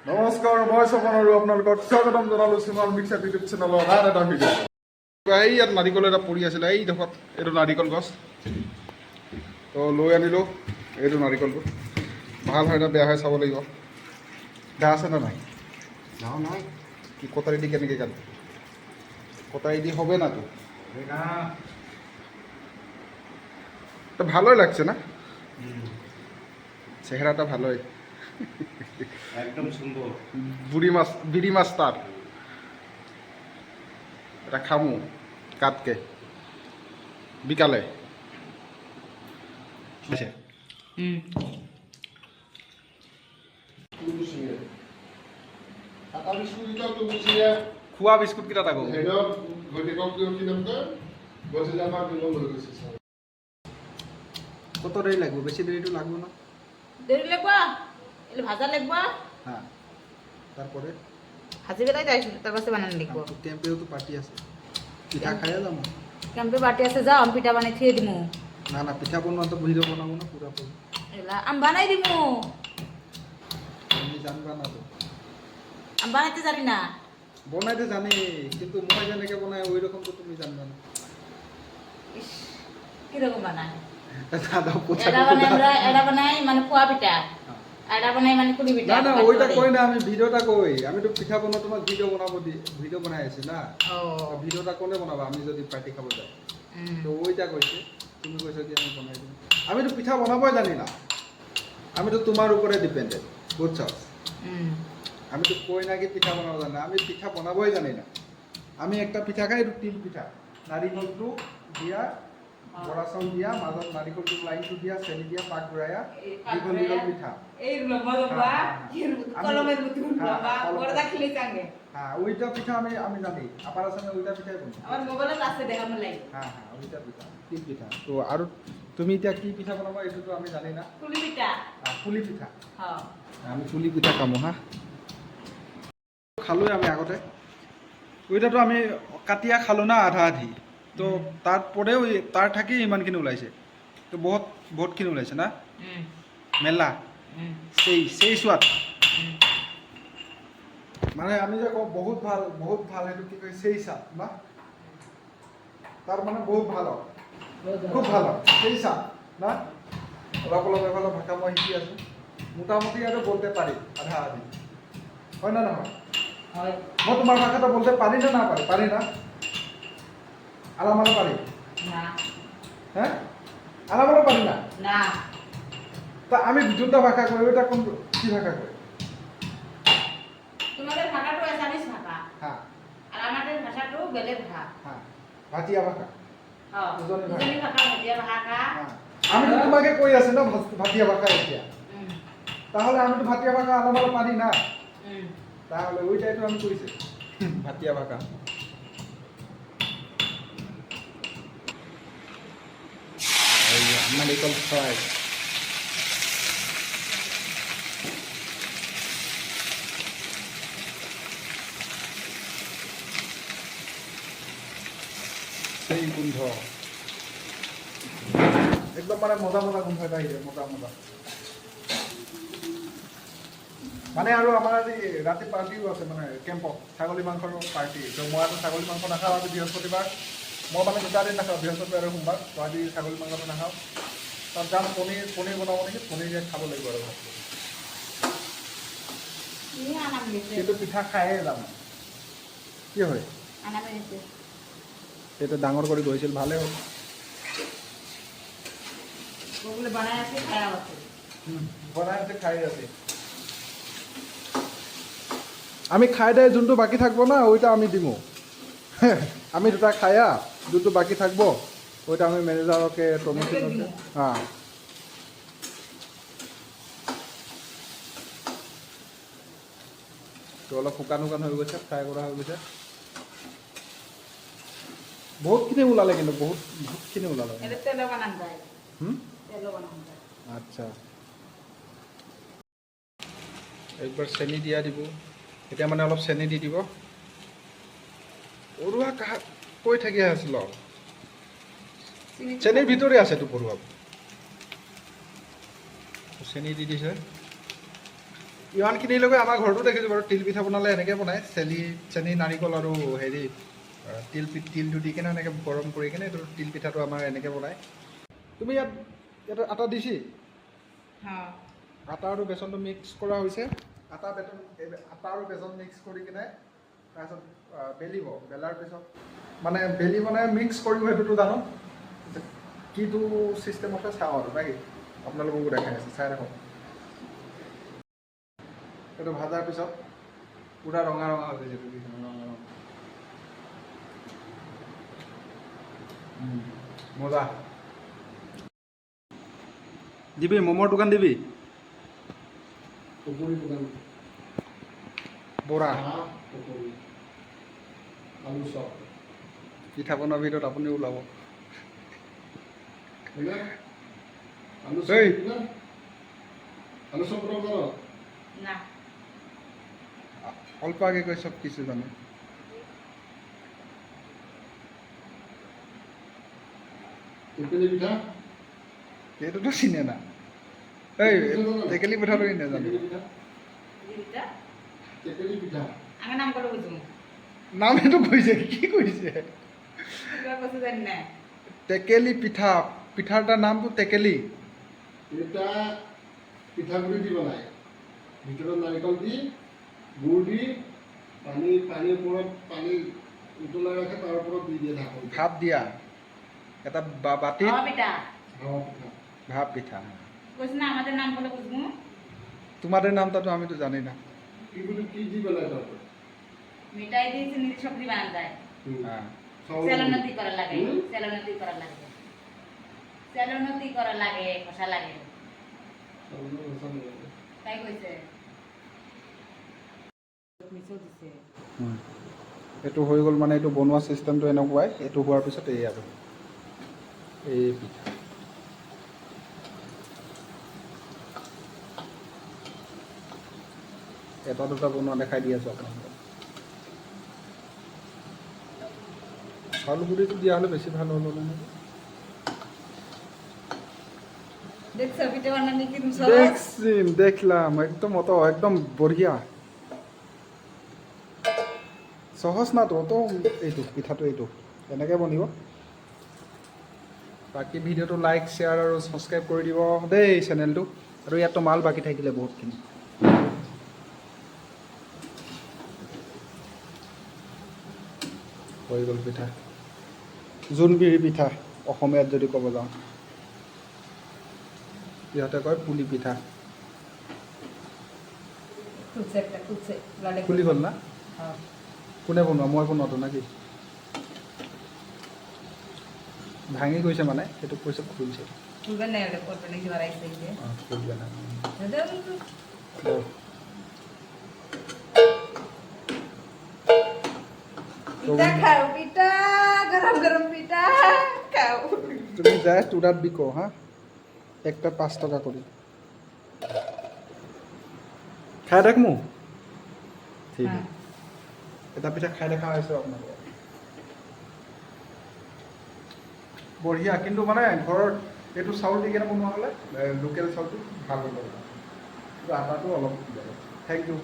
নমস্কাৰ, মই স্বপন আৰু আপোনালোকক স্বাগতম জনালোঁ শ্ৰীমান মিক্সাৰ ইউটিউব চেনেলৰ আন এটা ভিডিঅ'। এই ইয়াত নাৰিকল এটা পৰি আছিলে, এই ডোখৰত এইটো নাৰিকল গছ। তো লৈ আনিলোঁ এইটো নাৰিকলটো। ভাল হয় নে বেয়া হয় চাব লাগিব। বেয়া আছে নে নাই? নাই কি কটাৰী দি কেনেকৈ কাটি? কটাৰী দি হবে না তো? তো ভালোই লাগছে না? চেহাৰাটা ভালোই। একদম সুন্দৰ। বিড়ি মাস্টাৰ এটা খামু কাটকে বিকালে। খোৱা বিস্কুট কেইটা থাকো কত দেরি লাগবে? বেশি দেরিটো লাগবে না? দেরি লাগবা এলে ভাজা লাগবা হ্যাঁ, তারপরে ভাজি বেলাই যাইছো তার কাছে বানানো লিখবো ক্যাম্পেও তো পার্টি আছে, পিঠা খাইয়া যাবো। কেমপে বাটি আছে যাও আমি পিঠা বানাই থিয়ে দিমু। না না, পিঠা বনোয়া তো ভিডিও বানাবো না পুরা পুরো। এলা আমি বানাই দিমু। তুমি জানবা না তো? আমি বানাইতে জানি না। বনাইতে জানি, কিন্তু মই যেনেকে বনাই ওই রকম তো তুমি জানবা না। ইস, কিরকম বানাই? দাদা পোছা এটা বানাই মানে পোয়া পিঠা, এটা বানাই মানে কুড়ি পিঠা। না না, ওইটা কই না, আমি ভিডিওটা কই। আমি তো পিঠা বনা তোমাক ভিডিও বনাবো ভিডিও বনাই আছি না। ও ভিডিওটা কোনে বনাবা আমি যদি পার্টি খাবো যাই? তো ওইটা কইছে, তুমি কইছো যে আমি বনাই দিই। আমি তো পিঠা বনাবই জানি না। আমি তো তোমার উপরে ডিপেন্ডেন্ট, বুঝছো? আমি তো কই না কি পিঠা বানাবো জানি না, আমি পিঠা বানাবই জানি না। আমি একটা পিঠা খাই, তিল পিঠা। নারিকলটো দিয়া, বড়া চাউল দিয়া, মাজত নারিকলটো লাইনটো দিয়া, চেনি দিয়া, পাক ঘূৰায়া, দীঘল দীঘল পিঠা। এই লম্বা লম্বা কলমের মতো লম্বা বড় দেখিলে চাঙ্গে। হ্যাঁ, ওইটা পিঠা আমি জানি। আপার আসামে ওইটা পিঠাই বনি। আমার মোবাইলে আছে দেখানো লাই। হ্যাঁ হ্যাঁ, ওইটা পিঠা, তিল পিঠা। তো আৰু তুমি এতিয়া কি পিঠা বনাবা এইটো তো আমি জানি না। কুলি পিঠা। পুলি পিঠা। হ্যাঁ আমি পুলি পিঠা খামো হা। খালোই আমি আগতে। ওইটাতো আমি কাটিয়া খালো না আধা আধি। তো তারপরেও তার থাকি ইমানখিনি ওলাইছে। তো বহুতখিনি ওলাইছে না মেলা। সেই সোৱাদ মানে আমি যে কওঁ বহুত ভাল সেইটো কি কয় সেই স্বাদ না, তার মানে বহুত ভালো, খুব ভালো সেই স্বাদ না। অলপ অলপ এফালে ভাষা মই শিকি আছো, মোটামুটি আৰু বলতে পারি আধা আধি, হয় না নহয়? হয় মই তোমার ভাষাটা বলতে পারি না পারি? পারি না? আলামালা পারি না হ্যাঁ, আলামালা পারি না। না তা আমি যোনটা ভাষা কই ওইটা কোন কি ভাষা কই? তোমাদের ভাষাটো আসামিস ভাষা হ্যাঁ আর আমাদের ভাষাটো বেলেগ ভাষা। হ্যাঁ, ভাটিয়া ভাষা। হ্যাঁ উজনি ভাষা। উজনি ভাষা ভাটিয়া ভাষা। হ্যাঁ, আমি তো তোমাকে কই আছি না ভাটিয়া ভাষা এতিয়া। তাহলে আমি তো ভাটিয়া ভাষা আলামালা পারি না। তাহলে ওইটাই তো আমি কইছি ভাটিয়া ভাষা। নারিকল ফ্রাই, সেই গোন্ধ একদম মানে মজা গোন্ধ এটা আহিছে, মজা মানে। আৰু আমাৰ আজি ৰাতি পাৰ্টিও আছে মানে কেম্পত, ছাগলী মাংসৰ পাৰ্টি। তো মই আৰু ছাগলী মাংস নাখাওঁ, আজি বৃহস্পতিবাৰ। মই মানে দুটা দিন নাখাওঁ, বৃহস্পতিবাৰ আৰু সোমবাৰ। তো আজি ছাগলী মাংসটো নাখাওঁ। তাত যাম, পনীৰ বনাব নেকি, পনীৰ খাব লাগিব আৰু ভাত। কিন্তু পিঠা খায়ে যাম, কি হয় সেইটো ডাঙৰ কৰি গৈছিল, ভালেই হ'ল। বনাই আছে খাই আছে। আমি খাই দিয়ে যোনটো বাকী থাকবো না ওইটা আমি দিমো। আমি দুটা খায়া যোনটো বাকী থাকবো ওইটা আমি মেনেজাৰকে টমিচিনকে হ্যাঁ। তো অলপ শুকান হৈ গৈছে, ফ্ৰাই কৰা হৈ গৈছে। বহুতখিনি ওলালে, কিন্তু বহুতখিনি ওলালে। আচ্ছা, একবাৰ চেনি দিয়া দিব। এতিয়া মানে অলপ চেনি দি দিব। পৰুৱা কৈ থাকি আছিল, চেনিৰ ভিতৰে আছেতো পৰুৱা। চেনি দি দিছে। ইমানখিনিলৈকে আমাৰ ঘৰতো দেখিছোঁ বাৰু তিল পিঠা বনালে এনেকৈ বনায় চেনি নাৰিকল আৰু হেৰি তিলটো দি কিনে এনেকৈ গৰম কৰি কিনে এইটো তিল পিঠাটো আমাৰ এনেকৈ বনায় তুমি ইয়াত আটা দিছি আটা আৰু বেচনটো মিক্স কৰা হৈছে আটা আৰু বেচন মিক্স কৰি কিনে তাৰপিছত বেলিব বেলাৰ পিছত মানে বেলি মানে মিক্স কৰিব সেইটোতো জানো কিটো ছিষ্টেমতে চাওঁ আৰু বাকী আপোনালোককো দেখাই আছে চাই ৰাখক সেইটো ভাজাৰ পিছত পুৰা ৰঙা ৰঙা হৈ যায় মজা দিবি ম'মৰ দোকান দিবি পকৰি দোকান বৰা পকৰি আলু চপ পিঠা বনোৱাৰ ভিতৰত আপুনি ওলাব আলু এই। চপ আলু চপ বনাব জানো না অল্প আগে কৈ চব কিছু জানো টেকেলি পিঠা সেইটোতো চিনে না এই টেকেলি পিঠাটো নাজানো টেকেলি পিঠা দিদিটা টেকেলি পিঠা আমি নাম করে বুঝুম নাম সেইটো কৈছে কি কৈছে কিবা কৈছে জানি না টেকেলি পিঠা পিঠাটাৰ নামটো টেকেলি এটা পিঠাগুড়ি দি বনায় ভিতৰত নাৰিকল দি গুড় দি পানীৰ ওপৰত পানী উতলাই ৰাখে তাৰ ওপৰত দি দিয়ে ঢাকন ভাপ দিয়া এটা বাতিত বেটা হাৱা পিঠা ভাপ পিঠা কইছ না আমাদের নাম বলে বুঝবো তোমাদের নামটাতো আমিতো জানি না কি বুলি কি দি বনায় তারপর মিঠাই দিয়ে চিনি সবজি বানান যায় হ্যাঁ সেলনতি করা লাগে সেলনতি করা লাগে সেলনতি করা লাগে কষা লাগে তাই কইছে মিছো দিছে এইটো হৈ গ'ল মানে এইটো বনোৱা চিষ্টেমটো এনেকুৱাই এইটো হোৱাৰ পিছত এই আৰু এই পিঠা এটা দুটা বনোৱা দেখাই দি আছোঁ আপোনালোকক চাউল গুড়িটো দিয়া হ'লে বেছি ভাল হ'ল নহয় দেখছ পিঠা বানানি কি দেখলাম একদম একদম বঢ়িয়া সহজ না তো এইটো পিঠাটো এইটো এনেকৈ বনিব বাকী ভিডিঅ'টো লাইক শ্বেয়াৰ আৰু ছাবস্ক্ৰাইব কৰি দিব দেই চেনেলটো আৰু ইয়াততো মাল বাকী থাকিলে বহুতখিনি হৈ গ'ল পিঠা জোনবিৰি পিঠা অসমীয়াত যদি ক'ব যাওঁ সিহঁতে কয় পুলি পিঠা খুলি গ'ল না কোনে বনোৱা মই বনোৱাটো নে কি ভাঙি গৈছে মানে সেইটো কৈছে খুলিছে খুলবে না ওটা করবে নাকি বাড়াইছে যে খুলবে না পিঠা খাও পিঠা গরম গরম পিঠা খাও তুমি যায় টুরাত বিকো হ্যাঁ একটা 5 টাকা করে খাই দেখমু ঠিক আছে এটা পিঠা খাই দেখা হয়েছে আপনাদের বঢ়িয়া কিন্তু মানে ঘৰৰ এইটো চাউল দি কেনে বনোৱা হ'লে লোকেল চাউলটো ভাল হ'ব কিন্তু আটাটো অলপ থেংক ইউ